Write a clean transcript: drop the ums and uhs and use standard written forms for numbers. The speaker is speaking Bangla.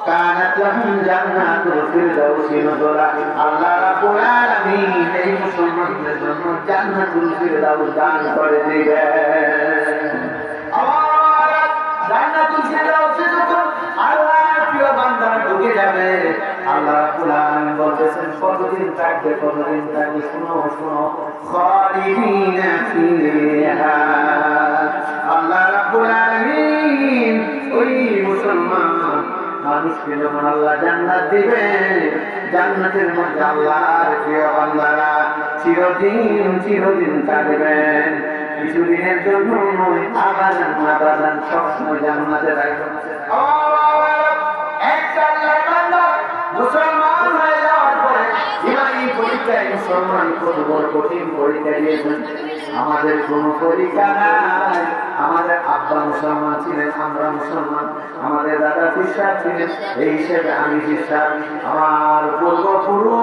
কানাত লাহুম জান্নাতুল ফিরদাউসি নুজুলা। আল্লাহ রাব্বুল আলামিন এই মুসলমানদের জন্য জান্নাতুল ফিরদাউস দান করে দিবেন। আবার জান্নাতুল ফিরদাউসে যখন আল্লাহর প্রিয় বান্দারা ঢুকে যাবে, আল্লাহ রাব্বুল আলামিন বলতেছেন কতদিন থাকবে, কতদিন থাকবে, শুনো শুনো, খালিদিনা ফিহা। আল্লাহ রাব্বুল আলামিন ওই মুসলমান মানুষকে যখন আল্লাহ জান্নাত দিবে, জান্নাতের মধ্যে আল্লাহর প্রিয় বান্দারা চিরদিন চিরদিন থাকবেন। কিছুদিনের জন্য নয়, আবাদান আবাদান সবসময় জান্নাতে থাকবেন। একটা আল্লাহর বান্দা মুসলমান হয়ে যাওয়ার পরে ইমানি পরীক্ষায় মুসলমান কত বড় কঠিন পরীক্ষা দিয়েছেন। আমাদের কোনো পরীক্ষা নাই। আমাদের আব্বা মুসলমান ছিলেন, আমরা মুসলমান। আমাদের দাদা খ্রিস্টান ছিলেন, এই হিসেবে আমি খ্রিস্টান। আমার পূর্বপুরুষ